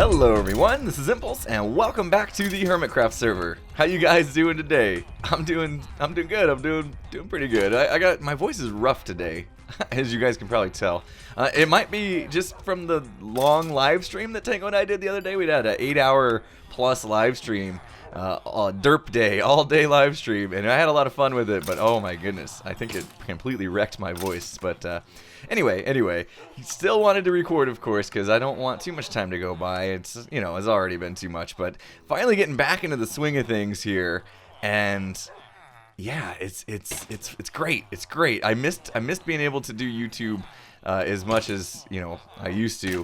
Hello everyone, this is Impulse, and welcome back to the HermitCraft server. How you guys doing today? I'm doing good. I'm doing pretty good. I got my voice is rough today, as you guys can probably tell. It might be just from the long live stream that Tango and I did the other day. We had an 8-hour plus live stream, derp day, all day live stream, and I had a lot of fun with it. But oh my goodness, I think it completely wrecked my voice. But anyway, still wanted to record, of course, because I don't want too much time to go by. It's, you know, it's already been too much. But finally getting back into the swing of things here, and yeah, it's great. It's great. I missed being able to do YouTube as much as, you know, I used to.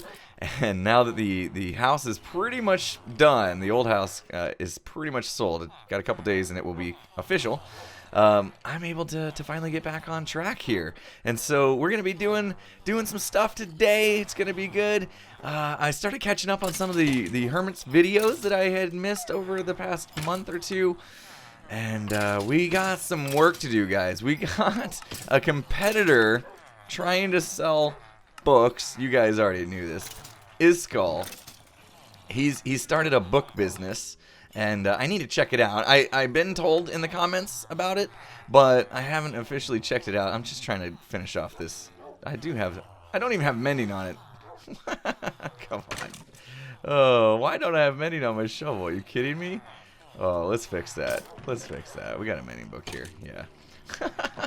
And now that the house is pretty much done, the old house is pretty much sold. It got a couple days and it will be official. I'm able to finally get back on track here. And so we're going to be doing some stuff today. It's going to be good. I started catching up on some of the Hermits videos that I had missed over the past month or two. And we got some work to do, guys. We got a competitor trying to sell books. You guys already knew this. Skull. He's started a book business, and I need to check it out. I've been told in the comments about it, but I haven't officially checked it out. I'm just trying to finish off this. I don't even have mending on it. Come on. Oh, why don't I have mending on my shovel? Are you kidding me? Oh, let's fix that. We got a mending book here. Yeah.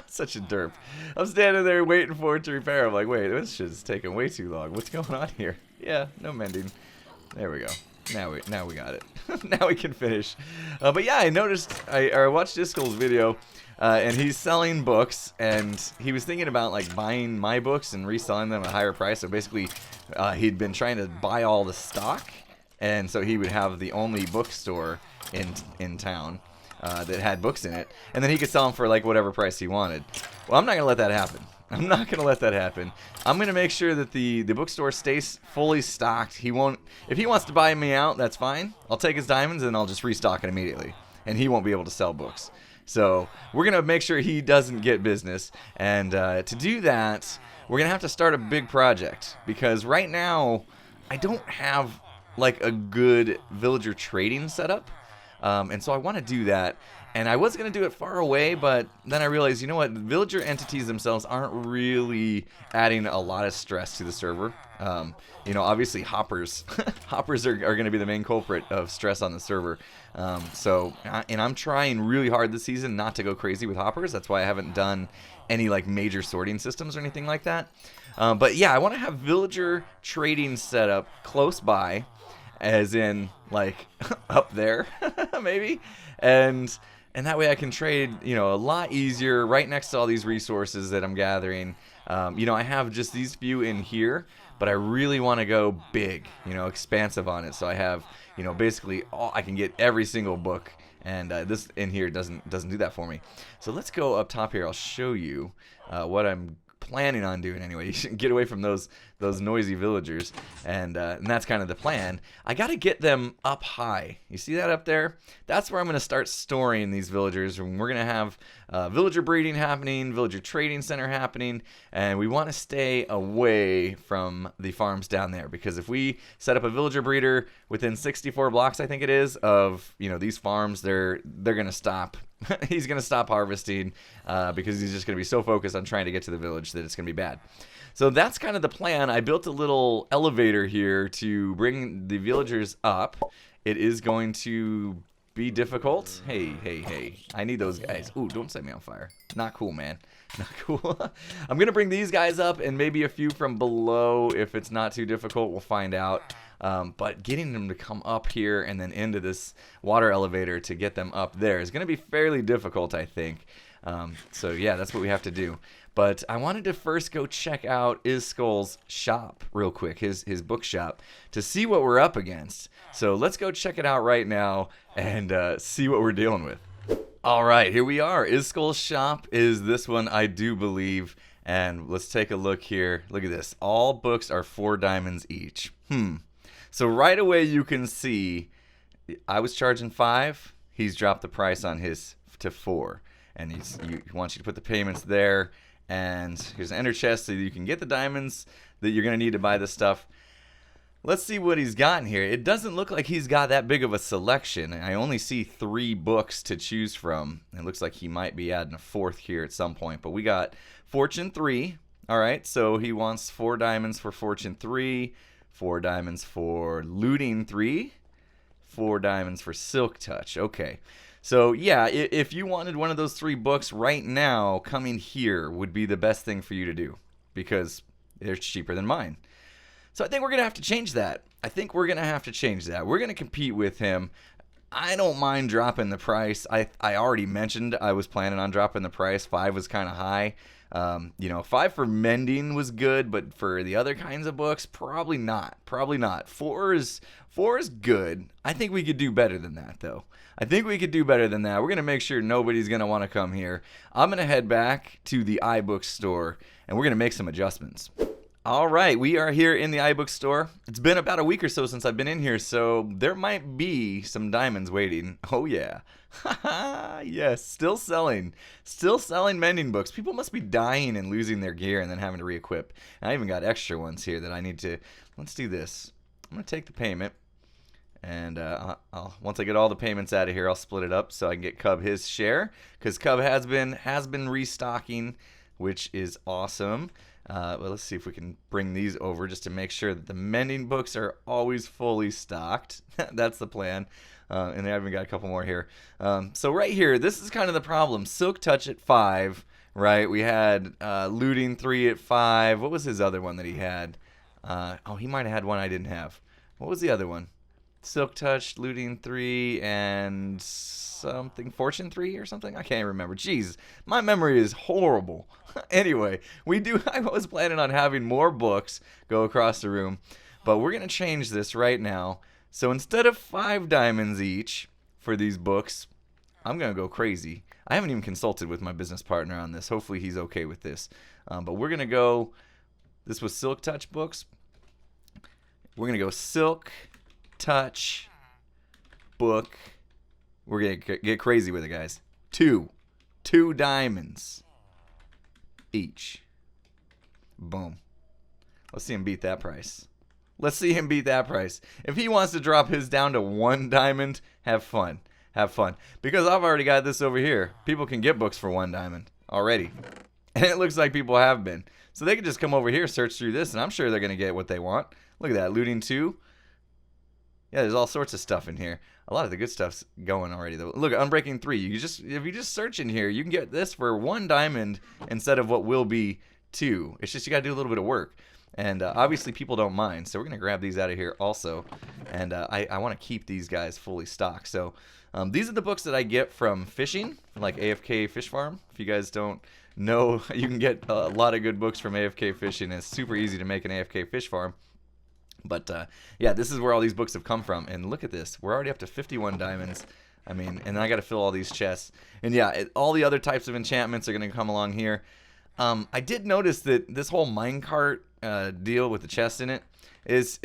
Such a derp. I'm standing there waiting for it to repair. I'm like, wait, this shit's taking way too long. What's going on here? Yeah, no mending. There we go. Now we got it. Now we can finish. But yeah, I noticed. I watched Iskull's video, and he's selling books, and he was thinking about like buying my books and reselling them at a higher price. So basically, he'd been trying to buy all the stock, and so he would have the only bookstore in town that had books in it, and then he could sell them for like whatever price he wanted. Well, I'm not gonna let that happen. I'm gonna make sure that the bookstore stays fully stocked. If he wants to buy me out, that's fine. I'll take his diamonds and I'll just restock it immediately, and he won't be able to sell books. So we're gonna make sure he doesn't get business, and to do that, we're gonna have to start a big project, because right now I don't have like a good villager trading setup. And so I want to do that, and I was going to do it far away, but then I realized, you know what, villager entities themselves aren't really adding a lot of stress to the server. You know, obviously hoppers are going to be the main culprit of stress on the server. And I'm trying really hard this season not to go crazy with hoppers. That's why I haven't done any like major sorting systems or anything like that. But yeah, I want to have villager trading set up close by, as in like up there maybe, and that way I can trade, you know, a lot easier right next to all these resources that I'm gathering. You know, I have just these few in here, but I really want to go big, you know, expansive on it. So I have, you know, basically I can get every single book, and this in here doesn't do that for me. So let's go up top here. I'll show you what I'm planning on doing anyway. You should get away from those noisy villagers, and that's kind of the plan. I got to get them up high. You see that up there? That's where I'm going to start storing these villagers, and we're going to have villager breeding happening, villager trading center happening, and we want to stay away from the farms down there, because if we set up a villager breeder within 64 blocks, I think it is, of, you know, these farms, they're going to stop. He's going to stop harvesting because he's just going to be so focused on trying to get to the village that it's going to be bad. So that's kind of the plan. I built a little elevator here to bring the villagers up. It is going to be difficult. Hey. I need those guys. Ooh, don't set me on fire. Not cool, man. Not cool. I'm going to bring these guys up and maybe a few from below. If it's not too difficult, we'll find out. But getting them to come up here and then into this water elevator to get them up there is going to be fairly difficult, I think. So yeah, that's what we have to do. But I wanted to first go check out Skull's shop real quick, his bookshop, to see what we're up against. So let's go check it out right now and see what we're dealing with. All right, here we are. Skull's shop is this one, I do believe. And let's take a look here. Look at this. All books are 4 diamonds each. So right away you can see I was charging 5. He's dropped the price on his to 4. And he wants you to put the payments there. And here's an ender chest so you can get the diamonds that you're going to need to buy this stuff. Let's see what he's got in here. It doesn't look like he's got that big of a selection. I only see 3 books to choose from. It looks like he might be adding a 4th here at some point. But we got Fortune 3. All right, so he wants 4 diamonds for Fortune 3, 4 diamonds for Looting 3, 4 diamonds for Silk Touch. Okay. So, yeah, if you wanted one of those 3 books right now, coming here would be the best thing for you to do because they're cheaper than mine. So I think we're going to have to change that. We're going to compete with him. I don't mind dropping the price. I already mentioned I was planning on dropping the price. 5 was kind of high. 5 for mending was good, but for the other kinds of books, probably not. 4 is good. I think we could do better than that, though. We're going to make sure nobody's going to want to come here. I'm going to head back to the iBook store, and we're going to make some adjustments. All right, we are here in the iBook store. It's been about a week or so since I've been in here, so there might be some diamonds waiting. Oh, yeah. Yes, still selling mending books. People must be dying and losing their gear and then having to re-equip. And I even got extra ones here that I need to... Let's do this. I'm going to take the payment, and once I get all the payments out of here, I'll split it up so I can get Cub his share, because Cub has been restocking, which is awesome. Well, let's see if we can bring these over just to make sure that the mending books are always fully stocked. That's the plan. And I even got a couple more here. So right here, this is kind of the problem. Silk Touch at 5, right? We had Looting 3 at 5. What was his other one that he had? He might have had one I didn't have. What was the other one? Silk Touch, Looting 3, and something, Fortune 3 or something? I can't remember. Jeez, my memory is horrible. Anyway, I was planning on having more books go across the room, but we're going to change this right now. So instead of 5 diamonds each for these books, I'm going to go crazy. I haven't even consulted with my business partner on this. Hopefully he's okay with this. But we're going to go, this was Silk Touch books. We're going to go Silk Touch book. We're going to get crazy with it, guys. 2 diamonds each. Boom. Let's see him beat that price. If he wants to drop his down to 1 diamond, have fun. Because I've already got this over here. People can get books for 1 diamond already. And it looks like people have been. So they can just come over here, search through this, and I'm sure they're going to get what they want. Look at that. Looting 2. Yeah, there's all sorts of stuff in here. A lot of the good stuff's going already, though. Look, Unbreaking 3. If you just search in here, you can get this for 1 diamond instead of what will be 2. It's just you got to do a little bit of work. And obviously people don't mind, so we're going to grab these out of here also. And I want to keep these guys fully stocked. So these are the books that I get from fishing, like AFK Fish Farm. If you guys don't know, you can get a lot of good books from AFK Fishing. It's super easy to make an AFK Fish Farm. But yeah, this is where all these books have come from. And look at this. We're already up to 51 diamonds. I mean, and I got to fill all these chests. And yeah, all the other types of enchantments are going to come along here. I did notice that this whole minecart deal with the chest in it is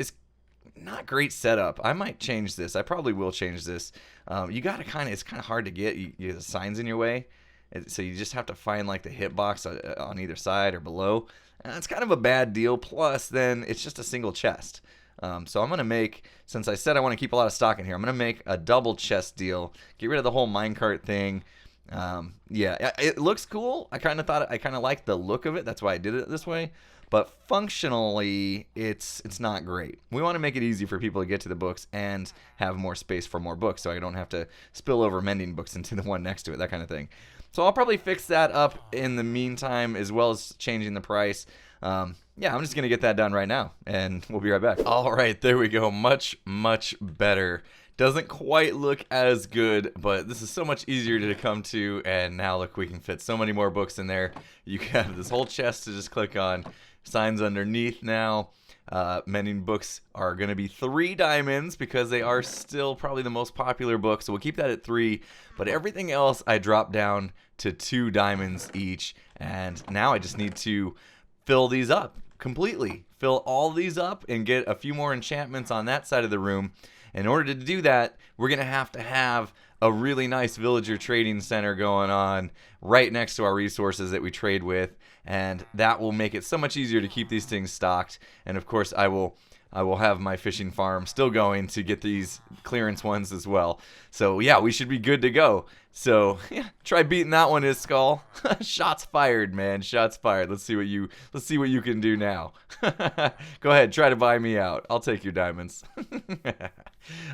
not great setup. I might change this. I probably will change this. You got to it's kind of hard to get. You have signs in your way. So you just have to find like the hitbox on either side or below. And that's kind of a bad deal. Plus, then it's just a single chest. So I'm going to make, since I said I want to keep a lot of stock in here, I'm going to make a double chest deal. Get rid of the whole minecart thing. Yeah, it looks cool. I kind of liked the look of it. That's why I did it this way. But functionally, it's not great. We want to make it easy for people to get to the books and have more space for more books, so I don't have to spill over mending books into the one next to it, that kind of thing. So I'll probably fix that up in the meantime, as well as changing the price. Yeah, I'm just going to get that done right now, and we'll be right back. All right, there we go. Much, much better. Doesn't quite look as good, but this is so much easier to come to, and now look, we can fit so many more books in there. You have this whole chest to just click on. Signs underneath now. Mending books are going to be 3 diamonds because they are still probably the most popular book, so we'll keep that at 3. But everything else I dropped down to 2 diamonds each, and now I just need to fill these up completely. Fill all these up and get a few more enchantments on that side of the room. In order to do that, we're going to have a really nice villager trading center going on right next to our resources that we trade with, and that will make it so much easier to keep these things stocked. And of course, I will I will have my fishing farm still going to get these clearance ones as well. So yeah, we should be good to go. So yeah, try beating that one, Skull. Shots fired, man. Shots fired. Let's see what you can do now. Go ahead, try to buy me out. I'll take your diamonds.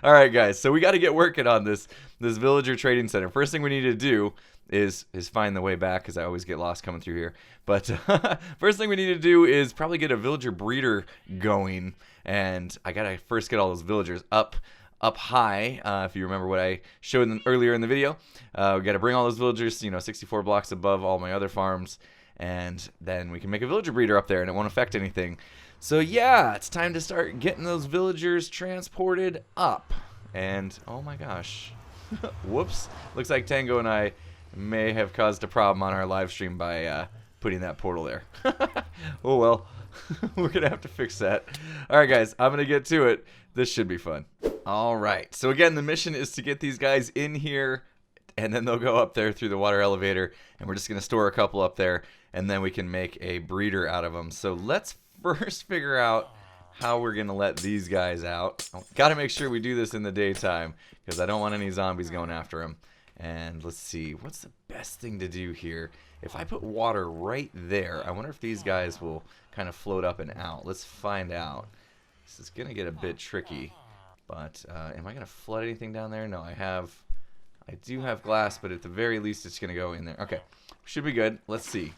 All right, guys. So we got to get working on this villager trading center. First thing we need to do is find the way back, because I always get lost coming through here. But first thing we need to do is probably get a villager breeder going, and I gotta first get all those villagers up high. If you remember what I showed earlier in the video, we gotta bring all those villagers, 64 blocks above all my other farms, and then we can make a villager breeder up there, and it won't affect anything. So yeah, it's time to start getting those villagers transported up. And oh my gosh, whoops! Looks like Tango and I may have caused a problem on our live stream by putting that portal there. Oh well, we're gonna have to fix that. Alright guys, I'm gonna get to it. This should be fun. Alright, so again, the mission is to get these guys in here, and then they'll go up there through the water elevator, and we're just gonna store a couple up there, and then we can make a breeder out of them. So let's first figure out how we're gonna let these guys out. Gotta make sure we do this in the daytime, because I don't want any zombies going after them. And let's see, what's the best thing to do here? If I put water right there, I wonder if these guys will kind of float up and out. Let's find out. This is going to get a bit tricky. But am I going to flood anything down there? No, I do have glass, but at the very least it's going to go in there. Okay, should be good. Let's see.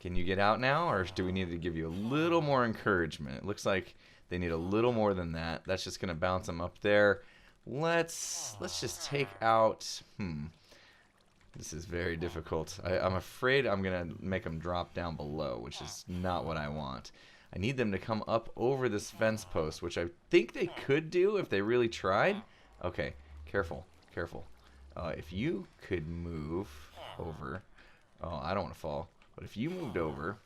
Can you get out now, or do we need to give you a little more encouragement? It looks like they need a little more than that. That's just going to bounce them up there. Let's just take out, this is very difficult. I'm afraid I'm going to make them drop down below, which is not what I want. I need them to come up over this fence post, which I think they could do if they really tried. Okay, careful, careful. If you could move over, oh, I don't want to fall, but if you moved over,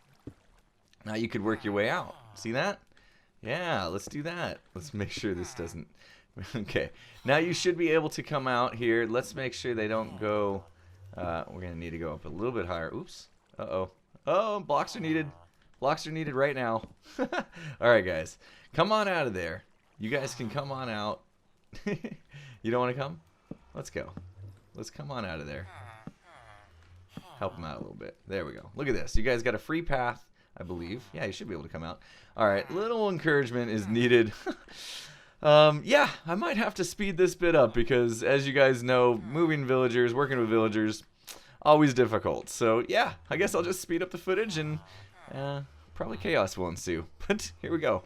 now you could work your way out. See that? Yeah, let's do that. Let's make sure this doesn't... Okay, now you should be able to come out here. Let's make sure they don't go... we're going to need to go up a little bit higher. Oops. Uh-oh. Oh, blocks are needed. Blocks are needed right now. Alright, guys. Come on out of there. You guys can come on out. You don't want to come? Let's go. Let's come on out of there. Help them out a little bit. There we go. Look at this. You guys got a free path, I believe. Yeah, you should be able to come out. Alright, little encouragement is needed. Yeah, I might have to speed this bit up because, as you guys know, moving villagers, working with villagers, always difficult. So, yeah, I guess I'll just speed up the footage and probably chaos will ensue. But here we go.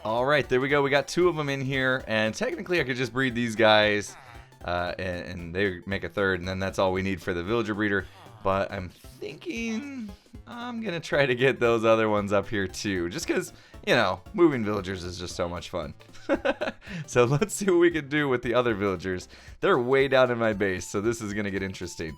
Alright, there we go. We got 2 of them in here, and technically I could just breed these guys, and they make a third, and then that's all we need for the villager breeder. But I'm thinking I'm going to try to get those other ones up here too, just because, you know, moving villagers is just so much fun. So let's see what we can do with the other villagers. They're way down in my base, so this is going to get interesting.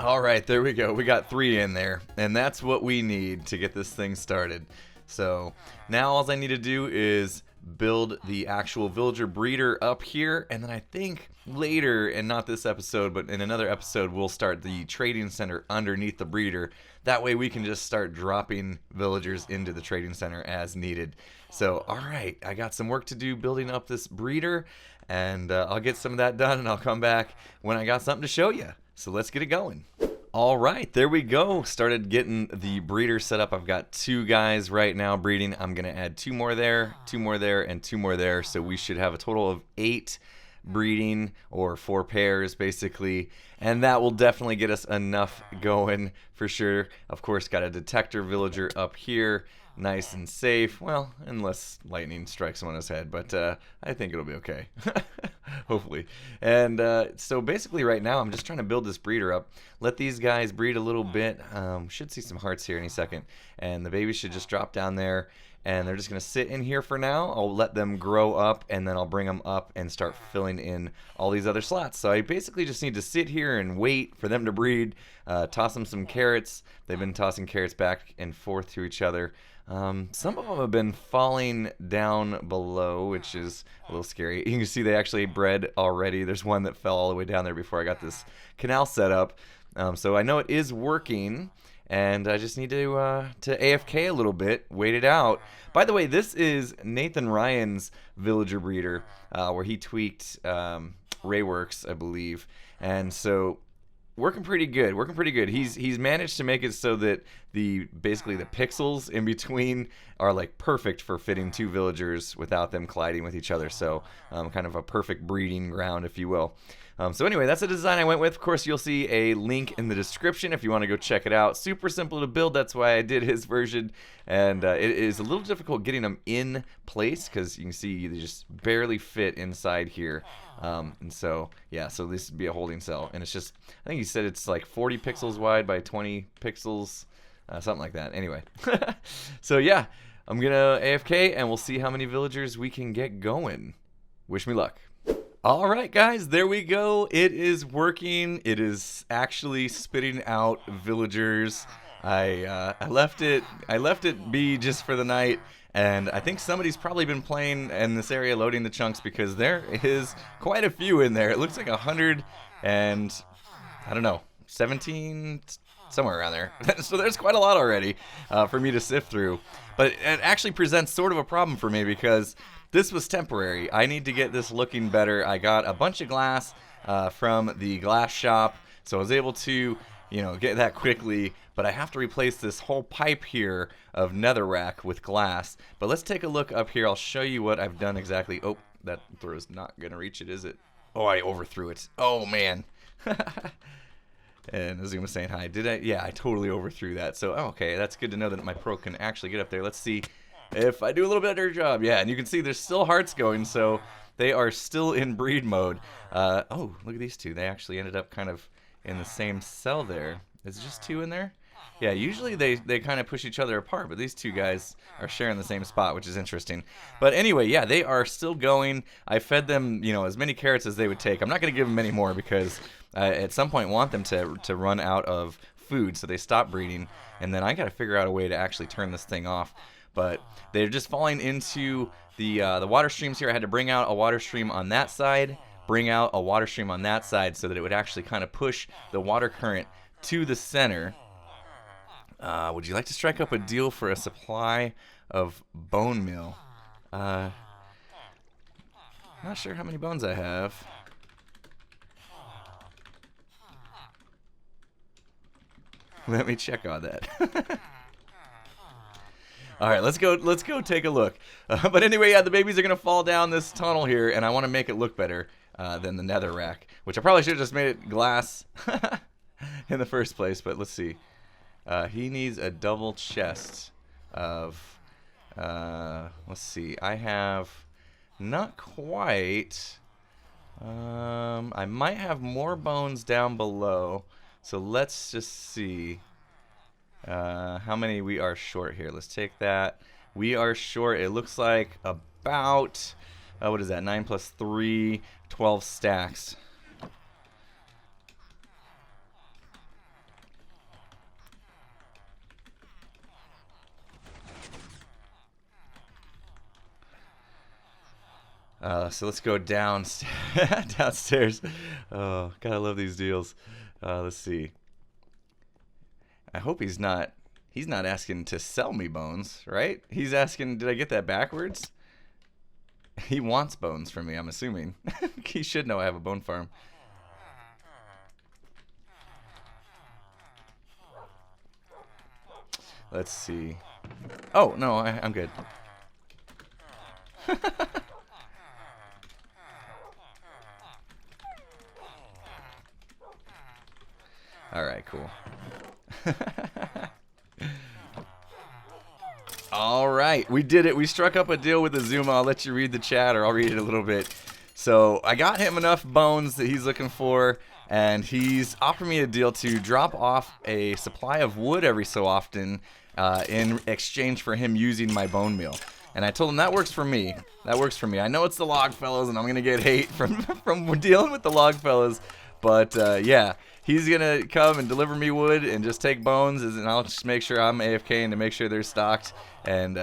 All right, there we go. We got 3 in there, and that's what we need to get this thing started. So now all I need to do is build the actual villager breeder up here, and then I think later, and not this episode, but in another episode, we'll start the trading center underneath the breeder. That way we can just start dropping villagers into the trading center as needed. So, all right, I got some work to do building up this breeder, and I'll get some of that done, and I'll come back when I got something to show you. So let's get it going. All right, there we go. Started getting the breeder set up. I've got 2 guys right now breeding. I'm gonna add 2 more there, 2 more there, and 2 more there. So we should have a total of 8 breeding, or 4 pairs basically. And that will definitely get us enough going for sure. Of course, got a detector villager up here. Nice and safe. Well, unless lightning strikes him on his head, but I think it'll be okay. Hopefully. And so basically right now I'm just trying to build this breeder up. Let these guys breed a little bit. Should see some hearts here any second. And the babies should just drop down there. And they're just going to sit in here for now. I'll let them grow up, and then I'll bring them up and start filling in all these other slots. So I basically just need to sit here and wait for them to breed, toss them some carrots. They've been tossing carrots back and forth to each other. Some of them have been falling down below, which is a little scary. You can see they actually bred already. There's one that fell all the way down there before I got this canal set up. So I know it is working. And I just need to AFK a little bit, wait it out. By the way, this is Nathan Ryan's villager breeder, where he tweaked Rayworks, I believe. And so working pretty good. He's managed to make it so that basically the pixels in between are like perfect for fitting 2 villagers without them colliding with each other. So kind of a perfect breeding ground, if you will. So anyway, that's the design I went with. Of course, you'll see a link in the description if you want to go check it out. Super simple to build. That's why I did his version. And it is a little difficult getting them in place because you can see they just barely fit inside here. And so, yeah, so this would be a holding cell. And it's just, I think he said it's like 40 pixels wide by 20 pixels, something like that. Anyway, so yeah, I'm going to AFK and we'll see how many villagers we can get going. Wish me luck. All right, guys, there we go. It is working. It is actually spitting out villagers. I left it be just for the night, and I think somebody's probably been playing in this area loading the chunks because there is quite a few in there. It looks like 100 and I don't know, 17, somewhere around there. So there's quite a lot already for me to sift through. But it actually presents sort of a problem for me because this was temporary. I need to get this looking better. I got a bunch of glass from the glass shop, so I was able to, get that quickly. But I have to replace this whole pipe here of netherrack with glass. But let's take a look up here. I'll show you what I've done exactly. Oh, that throw's not gonna reach it, is it? Oh, I overthrew it. Oh man. And Azuma saying hi. Did I? Yeah, I totally overthrew that. So okay, that's good to know that my pro can actually get up there. Let's see if I do a little better job. Yeah, and you can see there's still hearts going, so they are still in breed mode. Oh, look at these 2. They actually ended up kind of in the same cell there. Is it just 2 in there? Yeah, usually they kind of push each other apart, but these 2 guys are sharing the same spot, which is interesting. But anyway, yeah, they are still going. I fed them, as many carrots as they would take. I'm not going to give them any more because at some point want them to run out of food, so they stop breeding. And then I got to figure out a way to actually turn this thing off. But they're just falling into the water streams here. I had to bring out a water stream on that side, bring out a water stream on that side so that it would actually kind of push the water current to the center. Would you like to strike up a deal for a supply of bone meal? Not sure how many bones I have. Let me check on that. All right, let's go take a look. But anyway, yeah, the babies are gonna fall down this tunnel here, and I want to make it look better than the netherrack, which I probably should have just made it glass in the first place. But let's see. He needs a double chest of. Let's see. I have not quite. I might have more bones down below. So let's just see how many we are short here. Let's take that. We are short. It looks like about, what is that? 9 plus 3, 12 stacks. So let's go downstairs. Oh, gotta love these deals. Let's see. I hope he's not asking to sell me bones, right? He's asking, did I get that backwards? He wants bones from me, I'm assuming. He should know I have a bone farm. Let's see. Oh, no, I'm good. Alright, cool. Alright, we did it. We struck up a deal with Azuma. I'll let you read the chat, or I'll read it a little bit. So, I got him enough bones that he's looking for, and he's offered me a deal to drop off a supply of wood every so often in exchange for him using my bone meal. And I told him that works for me. That works for me. I know it's the log fellas, and I'm going to get hate from dealing with the log fellas, but yeah. He's going to come and deliver me wood and just take bones, and I'll just make sure I'm AFK and to make sure they're stocked, and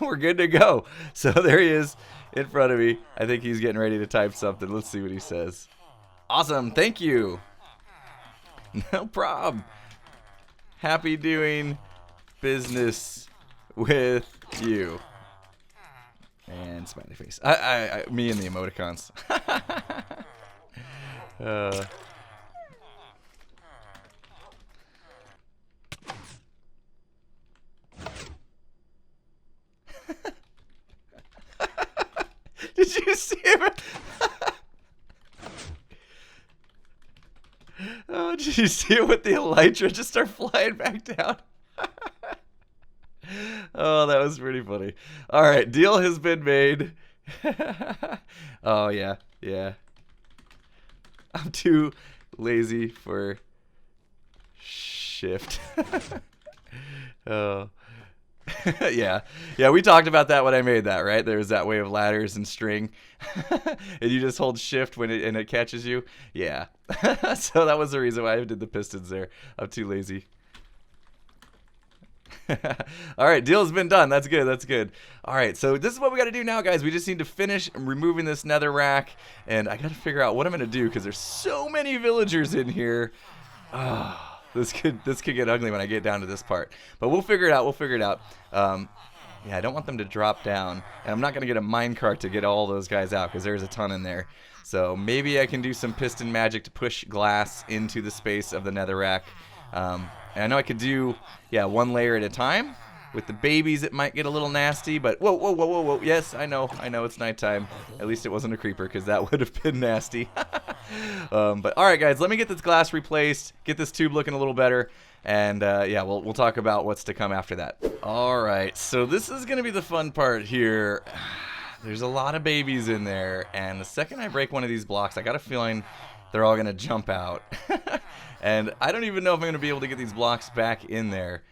we're good to go. So there he is in front of me. I think he's getting ready to type something. Let's see what he says. Awesome. Thank you. No problem. Happy doing business with you. And smiley face. Me and the emoticons. Did you see him? Oh, did you see it with the elytra just start flying back down? Oh, that was pretty funny. All right, deal has been made. Oh, yeah, yeah. I'm too lazy for shift. Oh. Yeah, we talked about that when I made that, right? There's that way of ladders and string, and you just hold shift when it catches you. Yeah, so that was the reason why I did the pistons there. I'm too lazy. All right, deal's been done. That's good. That's good. All right, so this is what we got to do now, guys. We just need to finish removing this nether rack, and I got to figure out what I'm gonna do because there's so many villagers in here. Oh. This could get ugly when I get down to this part, but we'll figure it out. We'll figure it out. Yeah, I don't want them to drop down, and I'm not gonna get a minecart to get all those guys out because there's a ton in there. So maybe I can do some piston magic to push glass into the space of the netherrack. And I know I could do one layer at a time. With the babies, it might get a little nasty, but whoa. Yes, I know it's nighttime. At least it wasn't a creeper, because that would have been nasty. But all right, guys, let me get this glass replaced, get this tube looking a little better, and yeah, we'll talk about what's to come after that. All right, so this is going to be the fun part here. There's a lot of babies in there, and the second I break one of these blocks, I got a feeling they're all going to jump out. And I don't even know if I'm going to be able to get these blocks back in there.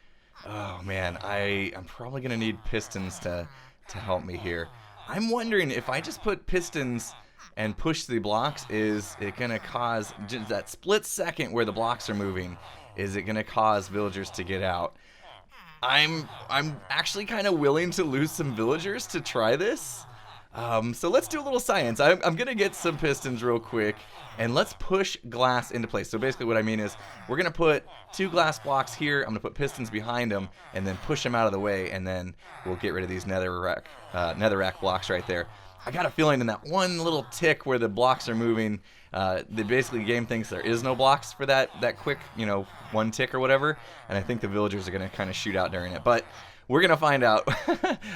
Oh man, I'm probably gonna need pistons to help me here. I'm wondering if I just put pistons and push the blocks, is it gonna cause just that split second where the blocks are moving? Is it gonna cause villagers to get out? I'm actually kind of willing to lose some villagers to try this. So let's do a little science. I'm gonna get some pistons real quick, and let's push glass into place. So basically what I mean is we're gonna put 2 glass blocks here, I'm gonna put pistons behind them, and then push them out of the way, and then we'll get rid of these netherrack blocks right there. I got a feeling in that one little tick where the blocks are moving, basically the game thinks there is no blocks for that quick, one tick or whatever, and I think the villagers are gonna kind of shoot out during it. But we're gonna find out.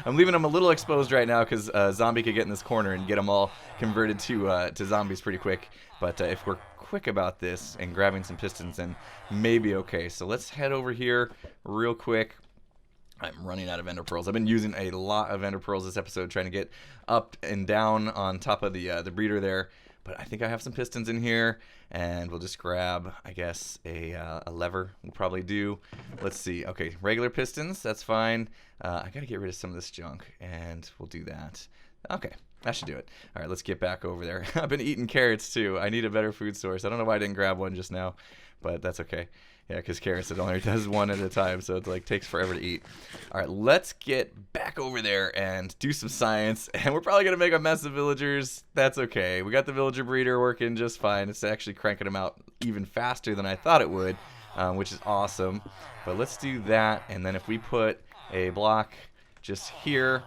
I'm leaving them a little exposed right now because zombie could get in this corner and get them all converted to zombies pretty quick. But if we're quick about this and grabbing some pistons, then maybe okay. So let's head over here real quick. I'm running out of ender pearls. I've been using a lot of ender pearls this episode, trying to get up and down on top of the breeder there. But I think I have some pistons in here, and we'll just grab, I guess, a lever will probably do. Let's see. Okay, regular pistons, that's fine. I gotta get rid of some of this junk, and we'll do that. Okay, that should do it. All right, let's get back over there. I've been eating carrots too. I need a better food source. I don't know why I didn't grab one just now, but that's okay. Yeah, because carrots, it only does one at a time, so it like takes forever to eat. All right, let's get back over there and do some science. And we're probably going to make a mess of villagers. That's okay. We got the villager breeder working just fine. It's actually cranking them out even faster than I thought it would, which is awesome. But let's do that, and then if we put a block just here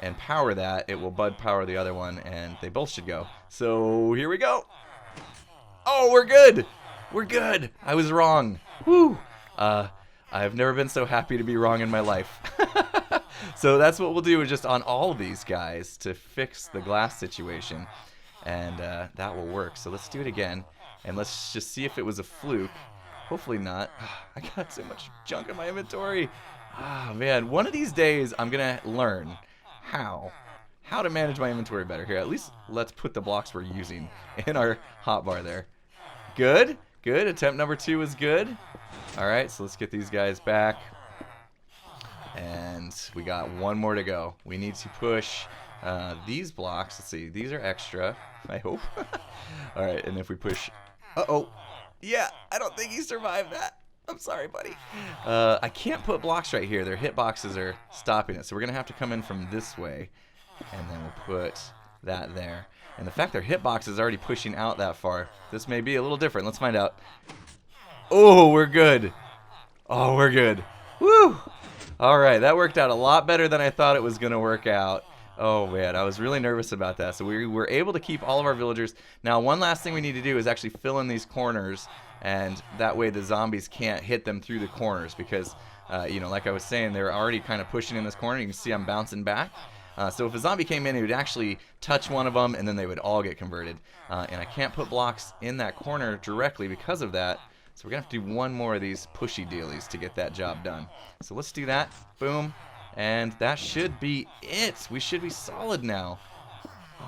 and power that, it will bud power the other one, and they both should go. So here we go. Oh, we're good. We're good. I was wrong. Woo. I've never been so happy to be wrong in my life. So that's what we'll do, is just on all of these guys to fix the glass situation, and that will work. So let's do it again, and let's just see if it was a fluke. Hopefully not. I got so much junk in my inventory. Ah, man, one of these days I'm gonna learn how to manage my inventory better. Here, at least let's put the blocks we're using in our hotbar there. Good. Good. Attempt number 2 is good. All right, so let's get these guys back. And we got one more to go. We need to push these blocks. Let's see. These are extra, I hope. All right, and if we push... Uh-oh. Yeah, I don't think he survived that. I'm sorry, buddy. I can't put blocks right here. Their hitboxes are stopping it. So we're going to have to come in from this way. And then we'll put that there. And the fact their hitbox is already pushing out that far, this may be a little different. Let's find out. Oh, we're good. Oh, we're good. Woo! All right, that worked out a lot better than I thought it was going to work out. Oh, man, I was really nervous about that. So we were able to keep all of our villagers. Now, one last thing we need to do is actually fill in these corners, and that way the zombies can't hit them through the corners because, you know, like I was saying, they're already kind of pushing in this corner. You can see I'm bouncing back. So if a zombie came in, he would actually touch one of them, and then they would all get converted. And I can't put blocks in that corner directly because of that. So we're going to have to do one more of these pushy dealies to get that job done. So let's do that. Boom. And that should be it. We should be solid now.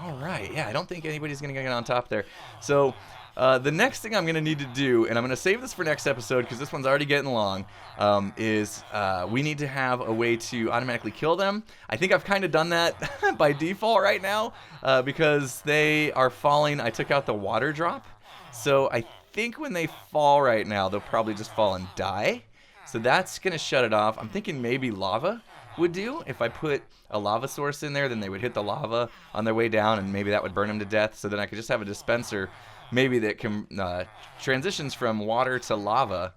All right. Yeah, I don't think anybody's going to get on top there. So the next thing I'm going to need to do, and I'm going to save this for next episode because this one's already getting long, is we need to have a way to automatically kill them. I think I've kind of done that by default right now because they are falling. I took out the water drop. So I think when they fall right now, they'll probably just fall and die. So that's going to shut it off. I'm thinking maybe lava would do. If I put a lava source in there, then they would hit the lava on their way down, and maybe that would burn them to death. So then I could just have a dispenser maybe that can transitions from water to lava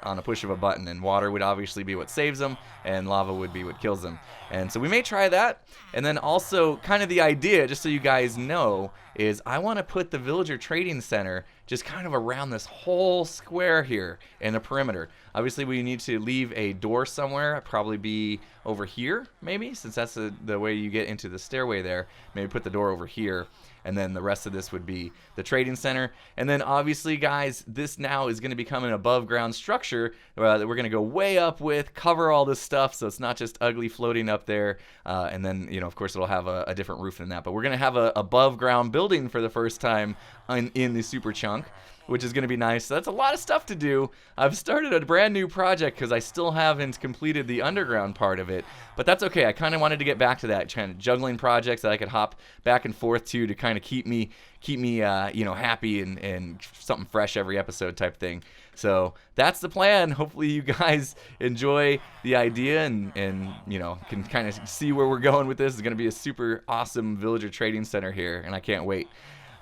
on a push of a button, and water would obviously be what saves them, and lava would be what kills them. And so we may try that. And then also kind of the idea, just so you guys know, is I want to put the villager trading center just kind of around this whole square here in the perimeter. Obviously we need to leave a door somewhere, probably be over here maybe, since that's the way you get into the stairway there. Maybe put the door over here, and then the rest of this would be the trading center. And then obviously, guys, this now is going to become an above ground structure that we're going to go way up with, cover all this stuff so it's not just ugly floating up there. And then, you know, of course it'll have a different roof than that, but we're going to have a above ground building for the first time in the super chunk, which is going to be nice. So that's a lot of stuff to do. I've started a brand new project because I still haven't completed the underground part of it, but that's okay. I kind of wanted to get back to that, kind of juggling projects that I could hop back and forth to kind of keep me you know, happy and something fresh every episode type thing. So that's the plan. Hopefully you guys enjoy the idea and you know, can kind of see where we're going with this. It's going to be a super awesome villager trading center here, and I can't wait.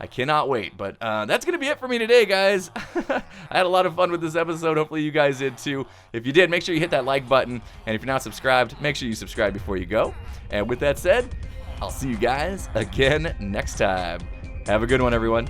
I cannot wait, but that's going to be it for me today, guys. I had a lot of fun with this episode. Hopefully you guys did too. If you did, make sure you hit that like button, and if you're not subscribed, make sure you subscribe before you go. And with that said, I'll see you guys again next time. Have a good one, everyone.